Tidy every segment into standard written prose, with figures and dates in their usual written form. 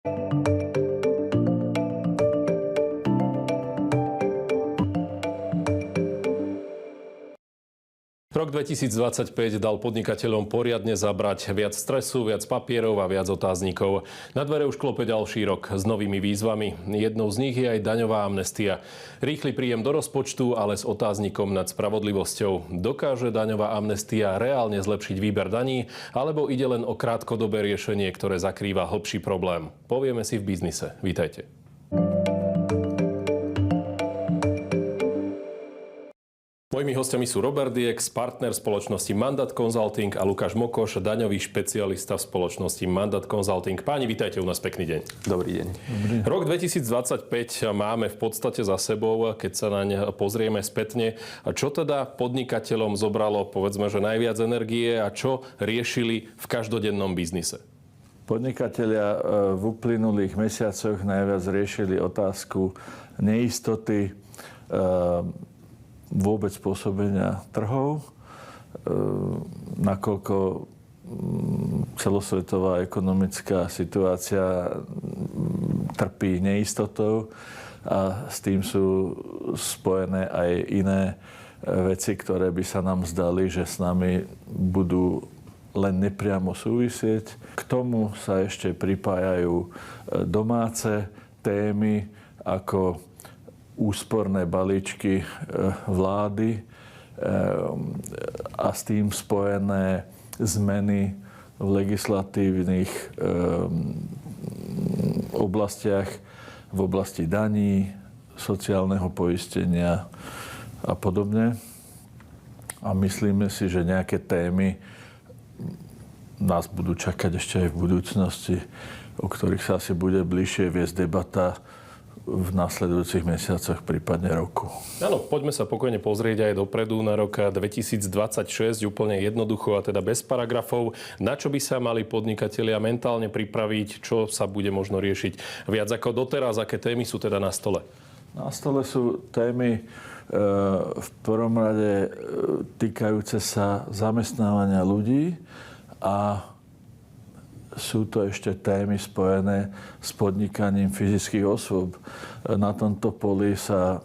Rok 2025 dal podnikateľom poriadne zabrať viac stresu, viac papierov a viac otáznikov. Na dvere už klope ďalší rok s novými výzvami. Jednou z nich je aj daňová amnestia. Rýchly príjem do rozpočtu, ale s otáznikom nad spravodlivosťou. Dokáže daňová amnestia reálne zlepšiť výber daní, alebo ide len o krátkodobé riešenie, ktoré zakrýva hlbší problém? Povieme si v biznise. Vítajte. Mojimi hostiami sú Robert Diex, partner spoločnosti Mandát Consulting, a Lukáš Mokoš, daňový špecialista v spoločnosti Mandát Consulting. Páni, vítajte u nás, pekný deň. Dobrý deň. Rok 2025 máme v podstate za sebou, keď sa naň pozrieme spätne. Čo teda podnikateľom zobralo, povedzme, že najviac energie a čo riešili v každodennom biznise? Podnikatelia v uplynulých mesiacoch najviac riešili otázku neistoty, vôbec pôsobenia trhov, nakoľko celosvetová ekonomická situácia trpí neistotou a s tým sú spojené aj iné veci, ktoré by sa nám zdali, že s nami budú len nepriamo súvisieť. K tomu sa ešte pripájajú domáce témy ako úsporné balíčky vlády a s tým spojené zmeny v legislatívnych oblastiach, v oblasti daní, sociálneho poistenia a podobne. A myslíme si, že nejaké témy nás budú čakať ešte aj v budúcnosti, o ktorých sa asi bude bližšie viesť debata v nasledujúcich mesiacoch, prípadne roku. Áno, poďme sa pokojne pozrieť aj dopredu na rok 2026, úplne jednoducho a teda bez paragrafov. Na čo by sa mali podnikatelia mentálne pripraviť, čo sa bude možno riešiť viac ako doteraz, aké témy sú teda na stole? Na stole sú témy v prvom rade týkajúce sa zamestnávania ľudí a sú to ešte témy spojené s podnikaním fyzických osôb. Na tomto poli sa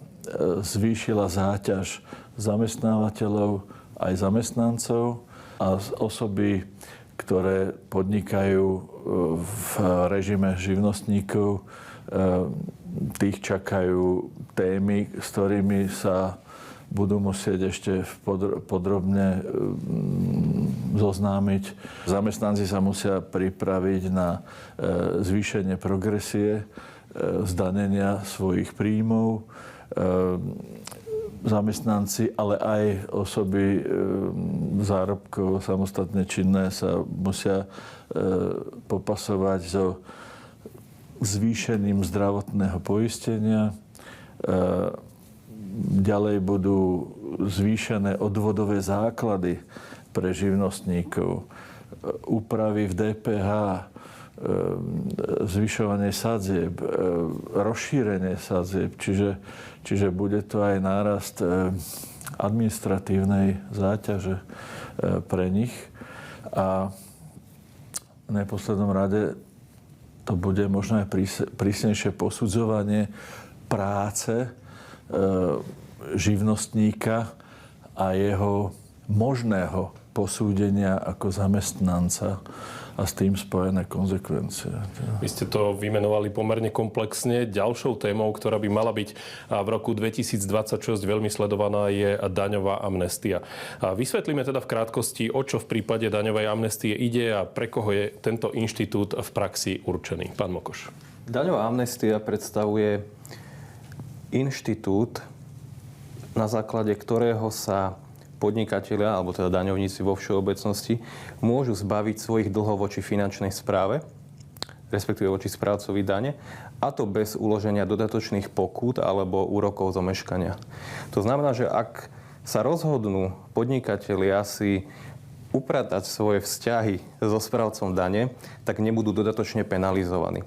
zvýšila záťaž zamestnávateľov aj zamestnancov a osoby, ktoré podnikajú v režime živnostníkov, tých čakajú témy, s ktorými sa budú musieť ešte podrobne zoznámiť. Zamestnanci sa musia pripraviť na zvýšenie progresie, zdanenia svojich príjmov. Zamestnanci, ale aj osoby zárobkov samostatne činné sa musia popasovať so zvýšením zdravotného poistenia. Ďalej budú zvýšené odvodové základy pre živnostníkov, úpravy v DPH, zvyšovanie sadzieb, rozšírenie sadzieb, čiže bude to aj nárast administratívnej záťaže pre nich. A v neposlednom rade to bude možno aj prísnejšie posudzovanie práce živnostníka a jeho možného posúdenia ako zamestnanca a s tým spojené konzekvencie. Vy ste to vymenovali pomerne komplexne. Ďalšou témou, ktorá by mala byť v roku 2026 veľmi sledovaná, je daňová amnestia. Vysvetlíme teda v krátkosti, o čo v prípade daňovej amnestie ide a pre koho je tento inštitút v praxi určený. Pán Mokoš. Daňová amnestia predstavuje inštitút, na základe ktorého sa podnikatelia, alebo teda daňovníci vo všeobecnosti, môžu zbaviť svojich dlhov voči finančnej správe, respektíve voči správcovi dane, a to bez uloženia dodatočných pokút alebo úrokov z omeškania. To znamená, že ak sa rozhodnú podnikatelia si upratať svoje vzťahy so správcom dane, tak nebudú dodatočne penalizovaní.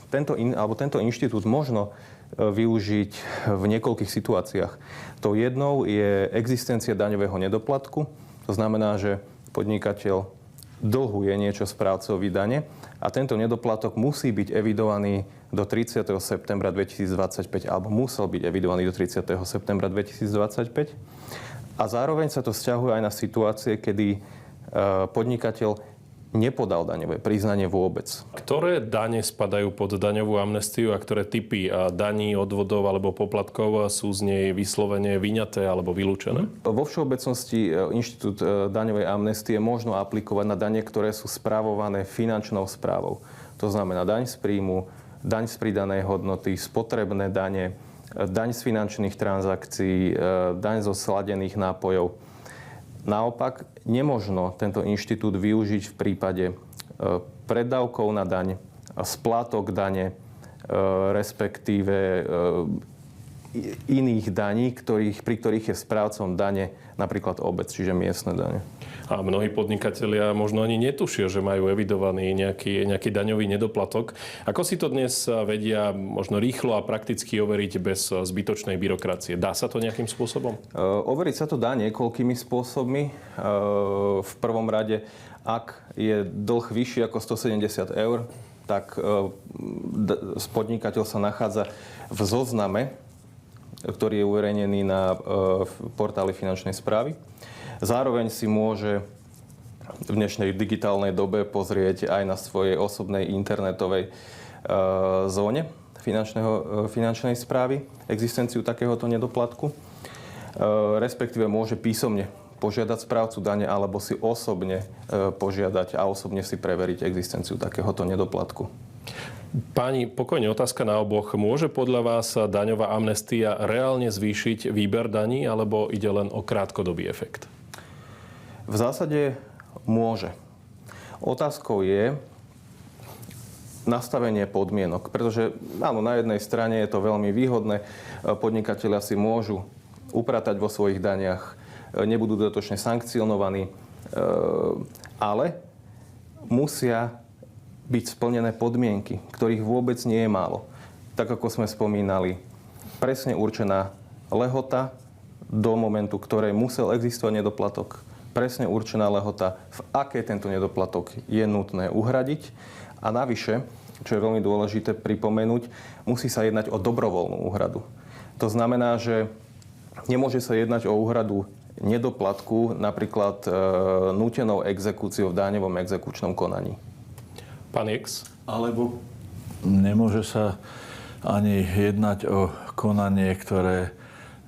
Tento inštitút možno využiť v niekoľkých situáciách. Tou jednou je existencia daňového nedoplatku. To znamená, že podnikateľ dlhuje niečo správcovi dane a tento nedoplatok musí byť evidovaný do 30. septembra 2025 alebo musel byť evidovaný do 30. septembra 2025. A zároveň sa to vzťahuje aj na situácie, kedy podnikateľ nepodal daňové priznanie vôbec. Ktoré dane spadajú pod daňovú amnestiu a ktoré typy daní, odvodov alebo poplatkov sú z nej vyslovene vyňaté alebo vylúčené? Vo všeobecnosti inštitút daňovej amnestie možno aplikovať na dane, ktoré sú spravované finančnou správou. To znamená daň z príjmu, daň z pridanej hodnoty, spotrebné dane, daň z finančných transakcií, daň zo sladených nápojov. Naopak, nemožno tento inštitút využiť v prípade preddavkov na daň, splátok dane, respektíve iných daní, pri ktorých je správcom dane napríklad obec, čiže miestne dane. A mnohí podnikatelia možno ani netušia, že majú evidovaný nejaký daňový nedoplatok. Ako si to dnes vedia možno rýchlo a prakticky overiť bez zbytočnej byrokracie? Dá sa to nejakým spôsobom? Overiť sa to dá niekoľkými spôsobmi. V prvom rade, ak je dlh vyšší ako 170 eur, tak podnikateľ sa nachádza v zozname, ktorý je uverejnený na portáli finančnej správy. Zároveň si môže v dnešnej digitálnej dobe pozrieť aj na svojej osobnej internetovej zóne finančnej správy existenciu takéhoto nedoplatku. Respektíve môže písomne požiadať správcu dane alebo si osobne požiadať a osobne si preveriť existenciu takéhoto nedoplatku. Páni, pokojne otázka na oboch. Môže podľa vás daňová amnestia reálne zvýšiť výber daní alebo ide len o krátkodobý efekt? V zásade môže. Otázkou je nastavenie podmienok, pretože áno, na jednej strane je to veľmi výhodné. Podnikatelia si môžu upratať vo svojich daniach, nebudú dodatočne sankcionovaní, ale musia byť splnené podmienky, ktorých vôbec nie je málo. Tak ako sme spomínali, presne určená lehota do momentu, ktorej musel existovať nedoplatok, presne určená lehota, v aké tento nedoplatok je nutné uhradiť. A navyše, čo je veľmi dôležité pripomenúť, musí sa jednať o dobrovoľnú úhradu. To znamená, že nemôže sa jednať o úhradu nedoplatku napríklad nútenou exekúciou v daňovom exekučnom konaní. Pán X? Alebo nemôže sa ani jednať o konanie, ktoré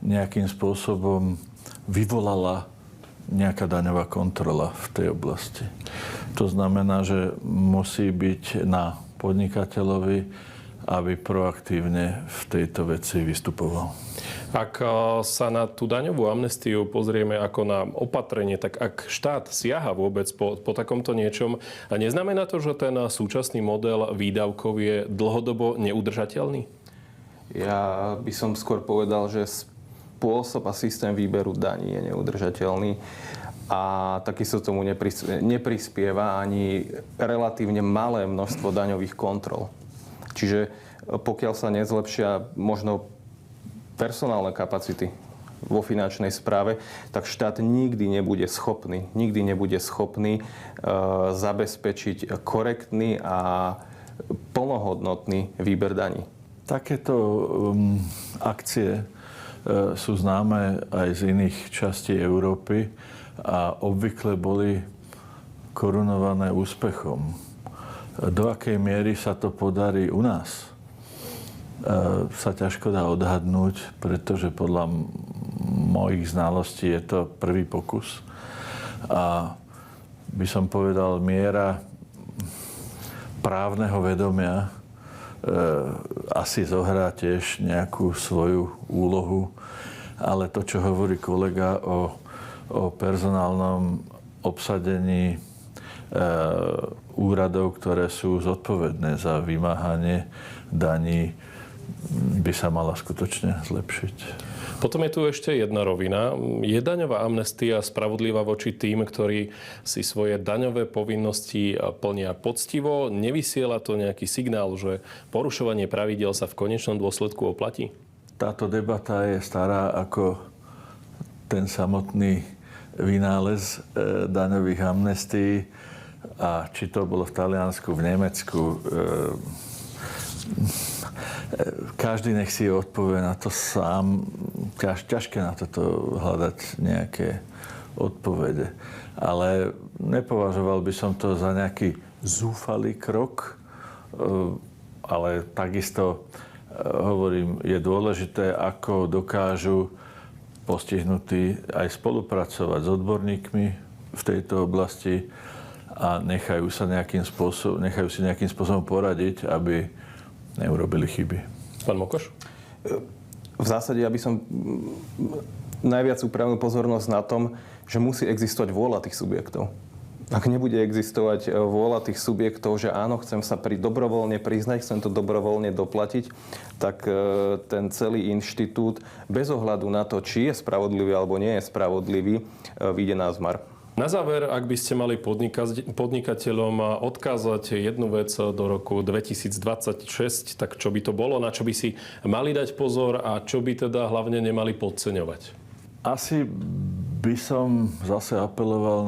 nejakým spôsobom vyvolala nejaká daňová kontrola v tej oblasti. To znamená, že musí byť na podnikateľovi, aby proaktívne v tejto veci vystupoval. Ak sa na tú daňovú amnestiu pozrieme ako na opatrenie, tak ak štát siaha vôbec po takomto niečom, neznamená to, že ten súčasný model výdavkov je dlhodobo neudržateľný? Ja by som skôr povedal, že spôsob a systém výberu daní je neudržateľný a takisto tomu neprispieva ani relatívne malé množstvo daňových kontrol. Čiže pokiaľ sa nezlepšia možno personálne kapacity vo finančnej správe, tak štát nikdy nebude schopný zabezpečiť korektný a plnohodnotný výber daní. Takéto akcie sú známe aj z iných častí Európy a obvykle boli korunované úspechom. Do akej miery sa to podarí u nás, sa ťažko dá odhadnúť, pretože podľa mojich znalostí je to prvý pokus. A by som povedal, miera právneho vedomia asi zohrá tiež nejakú svoju úlohu. Ale to, čo hovorí kolega o personálnom obsadení úradov, ktoré sú zodpovedné za vymáhanie daní, by sa mala skutočne zlepšiť. Potom je tu ešte jedna rovina. Je daňová amnestia spravodlivá voči tým, ktorí si svoje daňové povinnosti plnia poctivo? Nevysiela to nejaký signál, že porušovanie pravidiel sa v konečnom dôsledku oplatí? Táto debata je stará ako ten samotný vynález daňových amnestií. a či to bolo v Taliansku, v Nemecku, každý nech si odpovie na to sám. Ťažké na toto hľadať nejaké odpovede. Ale nepovažoval by som to za nejaký zúfalý krok, ale takisto hovorím, je dôležité, ako dokážu postihnutí aj spolupracovať s odborníkmi v tejto oblasti a nechajú si nejakým spôsobom poradiť, aby neurobili chyby. Pán Mokoš? V zásade, ja by som najviac upravil pozornosť na tom, že musí existovať vôľa tých subjektov. Ak nebude existovať vôľa tých subjektov, že áno, chcem sa dobrovoľne priznať, chcem to dobrovoľne doplatiť, tak ten celý inštitút, bez ohľadu na to, či je spravodlivý alebo nie je spravodlivý, vyjde na zmar. Na záver, ak by ste mali podnikateľom odkázať jednu vec do roku 2026, tak čo by to bolo, na čo by si mali dať pozor a čo by teda hlavne nemali podceňovať? Asi by som zase apeloval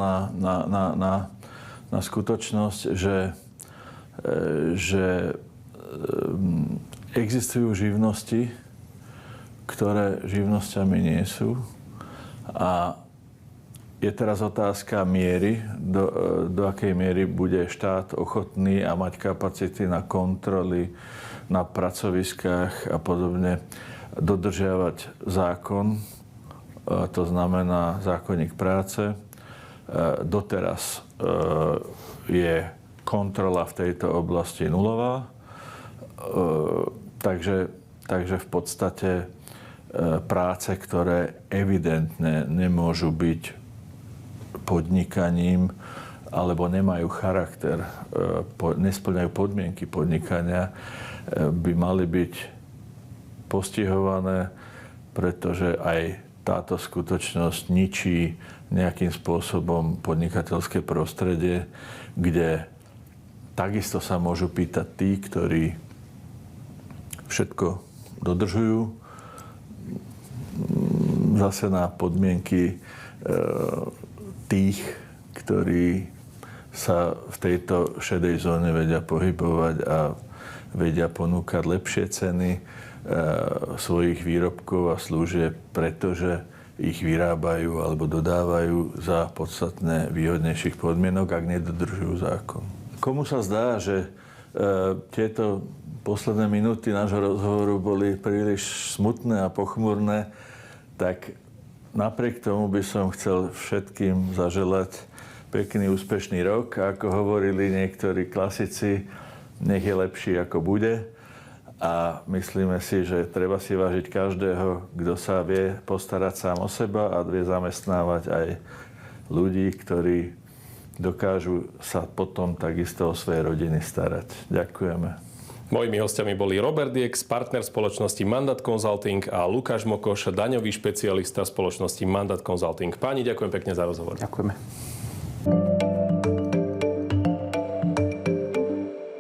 na skutočnosť, že existujú živnosti, ktoré živnosťami nie sú. A je teraz otázka miery, do akej miery bude štát ochotný a mať kapacity na kontroly na pracoviskách a podobne dodržiavať zákon. To znamená zákonník práce. Doteraz je kontrola v tejto oblasti nulová. Takže v podstate práce, ktoré evidentne nemôžu byť podnikaním alebo nemajú charakter, nespĺňajú podmienky podnikania, by mali byť postihované, pretože aj táto skutočnosť ničí nejakým spôsobom podnikateľské prostredie, kde takisto sa môžu pýtať tí, ktorí všetko dodržujú, zase na podmienky tých, ktorí sa v tejto šedej zóne vedia pohybovať a vedia ponúkať lepšie ceny svojich výrobkov a služieb, pretože ich vyrábajú alebo dodávajú za podstatne výhodnejších podmienok, ak nedodržujú zákon. Komu sa zdá, že tieto posledné minúty nášho rozhovoru boli príliš smutné a pochmurné, tak napriek tomu by som chcel všetkým zaželať pekný, úspešný rok. A ako hovorili niektorí klasici, nech je lepší, ako bude. A myslíme si, že treba si vážiť každého, kto sa vie postarať sám o seba a vie zamestnávať aj ľudí, ktorí dokážu sa potom takisto o svoje rodiny starať. Ďakujeme. Mojimi hostiami boli Robert Diex, partner spoločnosti Mandát Consulting a Lukáš Mokoš, daňový špecialista spoločnosti Mandát Consulting. Páni, ďakujem pekne za rozhovor. Ďakujeme.